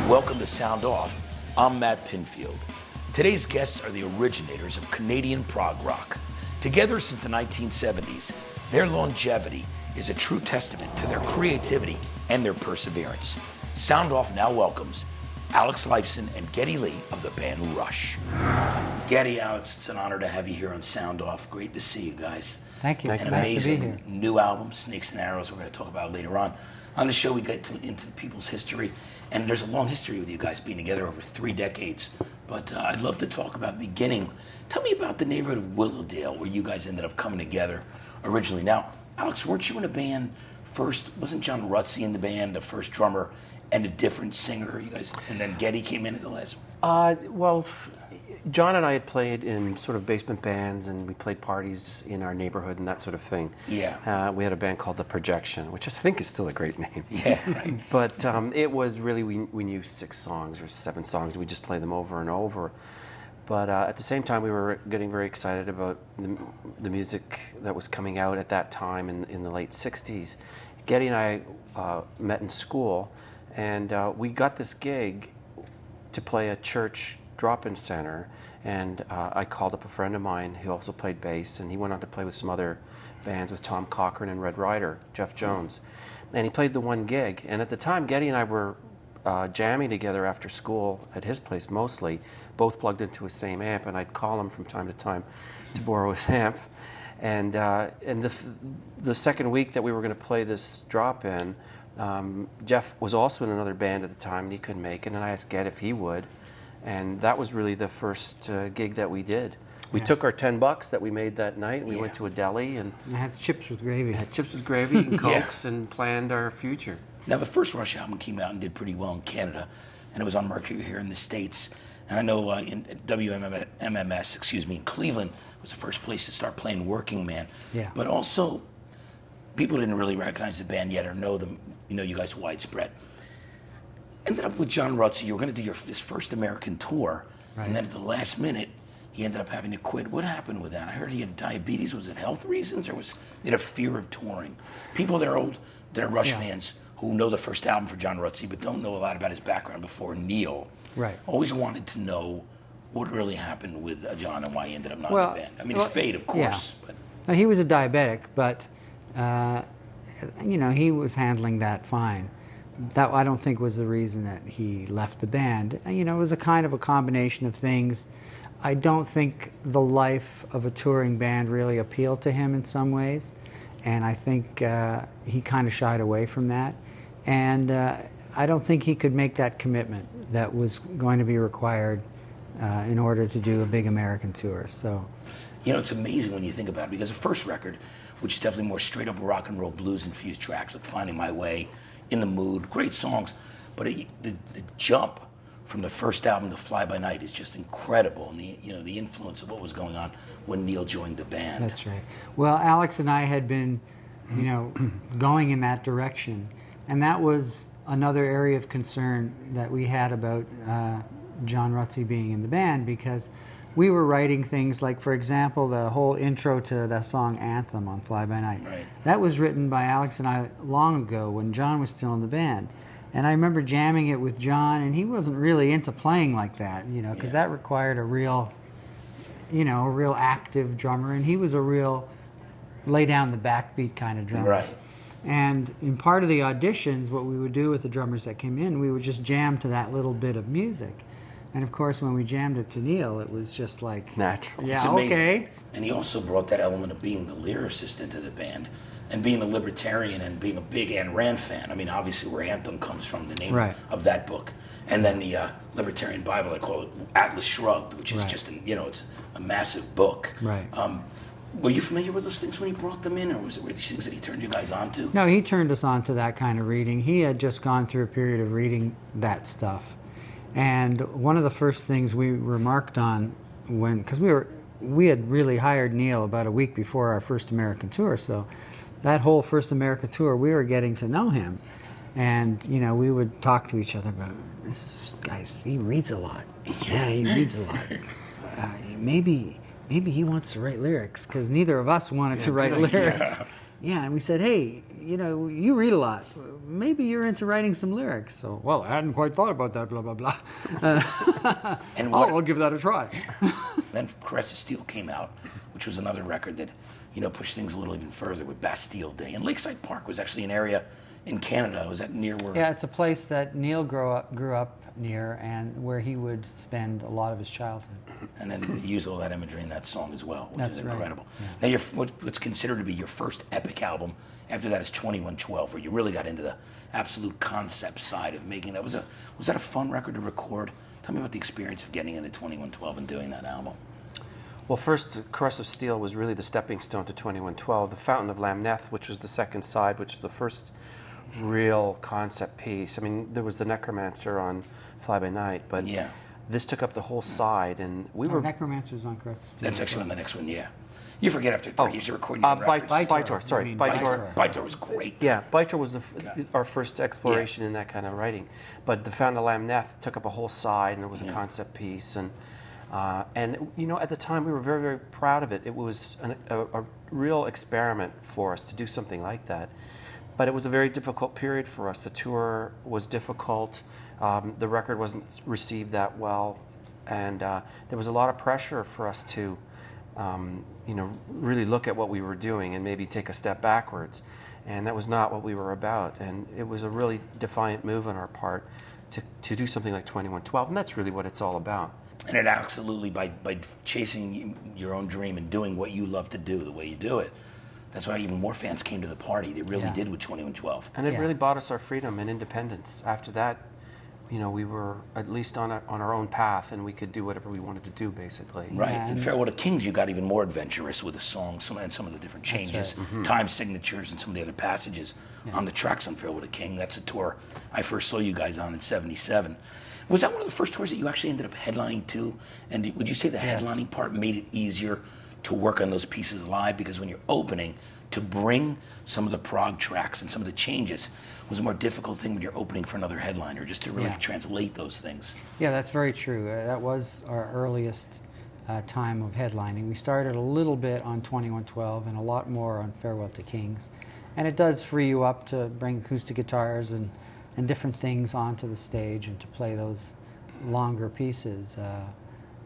Welcome to Sound Off. I'm Matt Pinfield. Today's guests are the originators of Canadian prog rock. Together since the 1970s, their longevity is a true testament to their creativity and their perseverance. Sound Off now welcomes Alex Lifeson and Geddy Lee of the band Rush. Geddy, Alex, it's an honor to have you here on Sound Off. Great to see you guys. Thank you. An amazing new album, Snakes and Arrows, we're going to talk about later on. On the show, we get into people's history, and there's a long history with you guys being together over 3 decades. But I'd love to talk about the beginning. Tell me about the neighborhood of Willowdale, where you guys ended up coming together originally. Now, Alex, weren't you in a band first? Wasn't John Rutsey in the band, the first drummer, and a different singer? You guys, and then Geddy came in at the last. Well, John and I had played in sort of basement bands, and we played parties in our neighborhood and that sort of thing. Yeah. We had a band called The Projection, which I think is still a great name. Yeah, right. But it was really, we knew 6 songs or 7 songs. We just played them over and over. But at the same time, we were getting very excited about the music that was coming out at that time in the late 60s. Geddy and I met in school, and we got this gig to play a church drop-in center, and I called up a friend of mine who also played bass, and he went on to play with some other bands with Tom Cochran and Red Rider, Jeff Jones. And he played the one gig, and at the time Geddy and I were jamming together after school at his place mostly, both plugged into his same amp, and I'd call him from time to time to borrow his amp. And the second week that we were going to play this drop-in, Jeff was also in another band at the time, and he couldn't make it, and I asked Ged if he would. And that was really the first gig that we did. We took our $10 that we made that night, and we went to a deli and I had chips with gravy. And Cokes and planned our future. Now, the first Rush album came out and did pretty well in Canada, and it was on Mercury here in the States. And I know in WMMS, in Cleveland, was the first place to start playing Working Man. Yeah. But also, people didn't really recognize the band yet or know them. You know, you guys widespread. Ended up with John Rutsey. You were going to do his first American tour, right. And then at the last minute, he ended up having to quit. What happened with that? I heard he had diabetes. Was it health reasons, or was it a fear of touring? People that are Rush fans who know the first album for John Rutsey but don't know a lot about his background before Neil, always wanted to know what really happened with John and why he ended up not in the band. I mean, his fate, of course. Yeah. But he was a diabetic, but he was handling that fine. That I don't think was the reason that he left the band. It was a kind of a combination of things. I don't think the life of a touring band really appealed to him in some ways, and I think he kind of shied away from that. And I don't think he could make that commitment that was going to be required in order to do a big American tour. So, it's amazing when you think about it, because the first record, which is definitely more straight up rock and roll blues infused tracks like Finding My Way, In the Mood, great songs, but the jump from the first album to Fly By Night is just incredible, and the influence of what was going on when Neil joined the band. That's right. Well, Alex and I had been, going in that direction, and that was another area of concern that we had about John Rutsey being in the band, because we were writing things like, for example, the whole intro to the song Anthem on Fly By Night. Right. That was written by Alex and I long ago when John was still in the band. And I remember jamming it with John, and he wasn't really into playing like that, because that required a real active drummer, and he was a real lay down the backbeat kind of drummer. Right. And in part of the auditions, what we would do with the drummers that came in, we would just jam to that little bit of music. And of course, when we jammed it to Neil, it was just like natural. Yeah, it's amazing. Okay. And he also brought that element of being the lyricist into the band, and being a libertarian, and being a big Ayn Rand fan. I mean, obviously, where Anthem comes from, the name of that book, and then the Libertarian Bible, I call it Atlas Shrugged, which is just it's a massive book. Right. Were you familiar with those things when he brought them in, or were these things that he turned you guys on to? No, he turned us on to that kind of reading. He had just gone through a period of reading that stuff. And one of the first things we remarked on because we had really hired Neil about a week before our first American tour, so that whole first American tour, we were getting to know him. And, we would talk to each other about, this guy, he reads a lot. Yeah, he reads a lot. Maybe he wants to write lyrics, because neither of us wanted to write lyrics. Yeah, and we said, hey, you know, you read a lot. Maybe you're into writing some lyrics. So, well, I hadn't quite thought about that, blah, blah, blah. And what, I'll give that a try. then Caress of Steel came out, which was another record that, you know, pushed things a little even further with Bastille Day. And Lakeside Park was actually an area in Canada. Was that near where? Yeah, it's a place that Neil grew up near and where he would spend a lot of his childhood. And then you use all that imagery in that song as well, which That's is right. incredible. Yeah. Now, what's considered to be your first epic album, after that is 2112, where you really got into the absolute concept side of making that. Was that a fun record to record? Tell me about the experience of getting into 2112 and doing that album. Well, first, Caress of Steel was really the stepping stone to 2112. The Fountain of Lamneth, which was the second side, which was the first real concept piece. I mean, there was the Necromancer on Fly By Night, but Yeah. this took up the whole side, and we were... Necromancer's on Caress of Steel. That's actually on the next one, yeah. You forget after 30 years of recording your records. Bytor, sorry. You mean Bytor. Bytor was great. Yeah, Bytor was our first exploration in that kind of writing. But the Fountain of Lamneth took up a whole side, and it was a concept piece. And you know, at the time, we were very, very proud of it. It was a real experiment for us to do something like that. But it was a very difficult period for us. The tour was difficult. The record wasn't received that well. And there was a lot of pressure for us to, you know, really look at what we were doing and maybe take a step backwards. And that was not what we were about. And it was a really defiant move on our part to do something like 2112. And that's really what it's all about. And it absolutely, by chasing your own dream and doing what you love to do the way you do it, that's why even more fans came to the party. They really did with 2112. And it really bought us our freedom and independence. After that, you know, we were at least on our own path, and we could do whatever we wanted to do, basically. Right. Yeah, In Farewell to Kings, you got even more adventurous with the songs and some of the different changes, time signatures, and some of the other passages on the tracks on Farewell to King. That's a tour I first saw you guys on in '77. Was that one of the first tours that you actually ended up headlining too? And would you say the headlining part made it easier to work on those pieces live? Because when you're opening, to bring some of the prog tracks and some of the changes was a more difficult thing when you're opening for another headliner, just to really translate those things. Yeah, that's very true. That was our earliest time of headlining. We started a little bit on 2112 and a lot more on Farewell to Kings. And it does free you up to bring acoustic guitars and different things onto the stage and to play those longer pieces.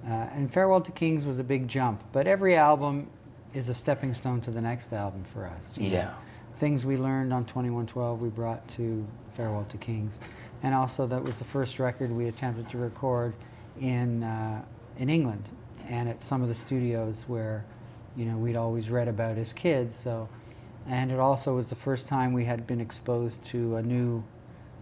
And Farewell to Kings was a big jump, but every album is a stepping stone to the next album for us. You know, things we learned on 2112 we brought to Farewell to Kings. And also that was the first record we attempted to record in England and at some of the studios where, you know, we'd always read about as kids. So, and it also was the first time we had been exposed to a new,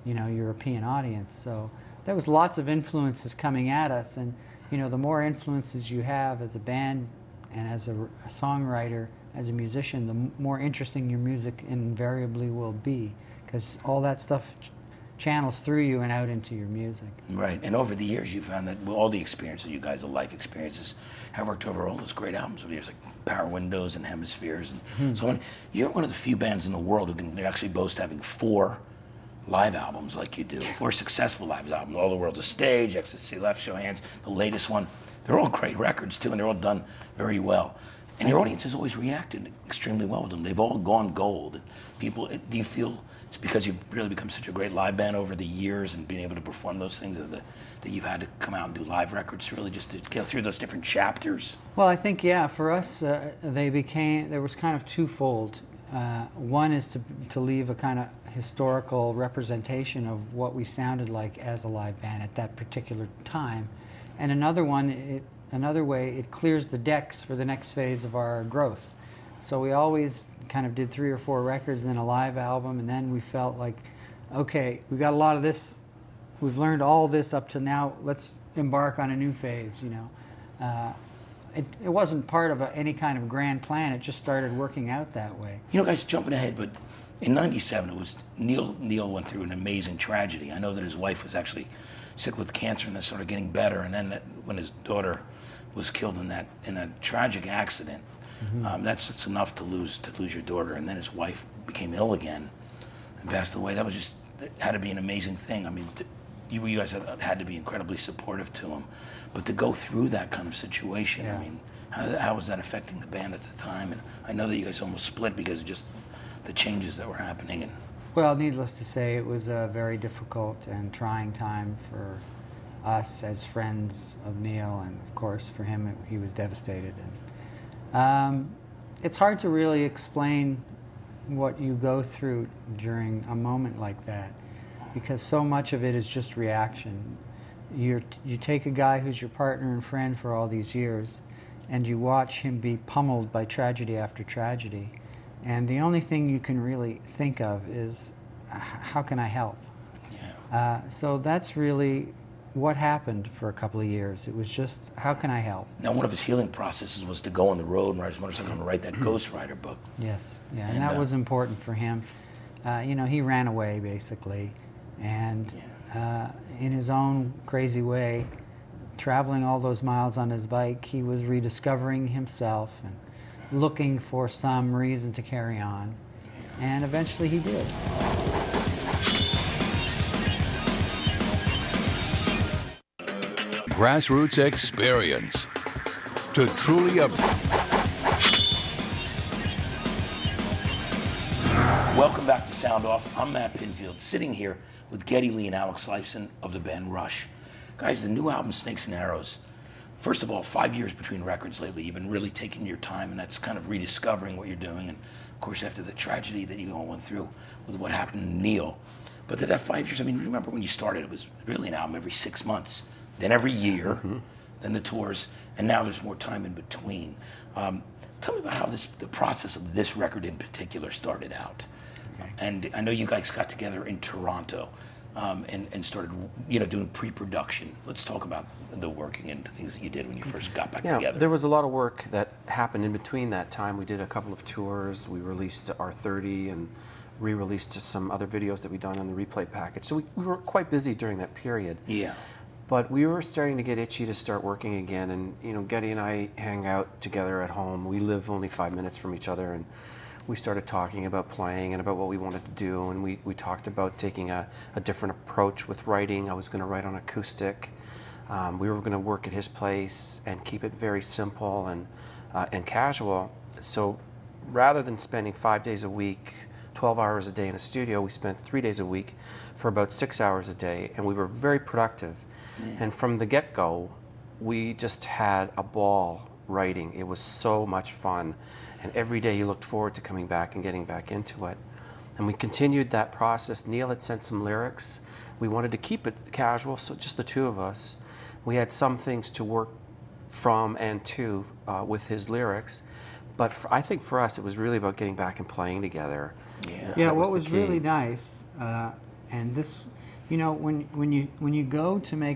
you know, European audience. So there was lots of influences coming at us, and you know, the more influences you have as a band and as a songwriter, as a musician, the more interesting your music invariably will be, because all that stuff channels through you and out into your music. Right, and over the years you found that all the experiences you guys, the life experiences, have worked over all those great albums over the years, like Power Windows and Hemispheres. And so on. You're one of the few bands in the world who can actually boast having 4 live albums like you do, 4 successful live albums. All the World's a Stage, Ecstasy Left, Show Hands, the latest one. They're all great records too, and they're all done very well. And your audience has always reacted extremely well with them. They've all gone gold. People, do you feel it's because you've really become such a great live band over the years and being able to perform those things that you've had to come out and do live records really just to get through those different chapters? Well, I think, yeah, for us, there was kind of twofold. One is to leave a kind of historical representation of what we sounded like as a live band at that particular time. And another way, it clears the decks for the next phase of our growth. So we always kind of did 3 or 4 records and then a live album, and then we felt like, okay, we got a lot of this, we've learned all this up to now, let's embark on a new phase, you know. It wasn't part of any kind of grand plan, it just started working out that way. You know, guys, jumping ahead, but in '97, it was Neil went through an amazing tragedy. I know that his wife was actually sick with cancer and that started getting better, and then when his daughter was killed in that tragic accident, that's enough to lose your daughter, and then his wife became ill again and passed away. That was just, it had to be an amazing thing. I mean, you guys had to be incredibly supportive to him, but to go through that kind of situation, I mean, how was that affecting the band at the time? And I know that you guys almost split because of just the changes that were happening? And Well, needless to say, it was a very difficult and trying time for us as friends of Neil, and of course for him, he was devastated. And it's hard to really explain what you go through during a moment like that, because so much of it is just reaction. You take a guy who's your partner and friend for all these years, and you watch him be pummeled by tragedy after tragedy. And the only thing you can really think of is, how can I help? yeah. So that's really what happened for a couple of years. It was just, how can I help? Now, one of his healing processes was to go on the road and ride his motorcycle and write that Ghost Rider book. Yes, yeah, And, and that was important for him. He ran away, basically, and in his own crazy way, traveling all those miles on his bike, he was rediscovering himself and looking for some reason to carry on, and eventually he did. Grassroots experience to truly Welcome back to Sound Off. I'm Matt Pinfield, sitting here with Geddy Lee and Alex Lifeson of the band Rush. Guys, the new album, Snakes and Arrows. First of all, 5 years between records lately. You've been really taking your time, and that's kind of rediscovering what you're doing. And of course, after the tragedy that you all went through with what happened to Neil. But that 5 years, I mean, remember when you started, it was really an album every 6 months, then every year, then the tours, and now there's more time in between. Tell me about how the process of this record in particular started out. Okay. And I know you guys got together in Toronto and started, doing pre-production. Let's talk about the working and the things that you did when you first got back together. There was a lot of work that happened in between that time. We did a couple of tours. We released our 30 and re-released some other videos that we'd done on the replay package. So we were quite busy during that period. Yeah. But we were starting to get itchy to start working again, and Geddy and I hang out together at home. We live only 5 minutes from each other, and we started talking about playing and about what we wanted to do, and we talked about taking a different approach with writing. I was going to write on acoustic. We were going to work at his place and keep it very simple and casual. So rather than spending 5 days a week, 12 hours a day in a studio, we spent 3 days a week for about 6 hours a day, and we were very productive. And from the get-go, we just had a ball writing. It was so much fun. And every day you looked forward to coming back and getting back into it. And we continued that process. Neil had sent some lyrics. We wanted to keep it casual, so just the two of us. We had some things to work from and to with his lyrics. But I think for us, it was really about getting back and playing together. Yeah, That what the was key. really nice, and this, when you go to make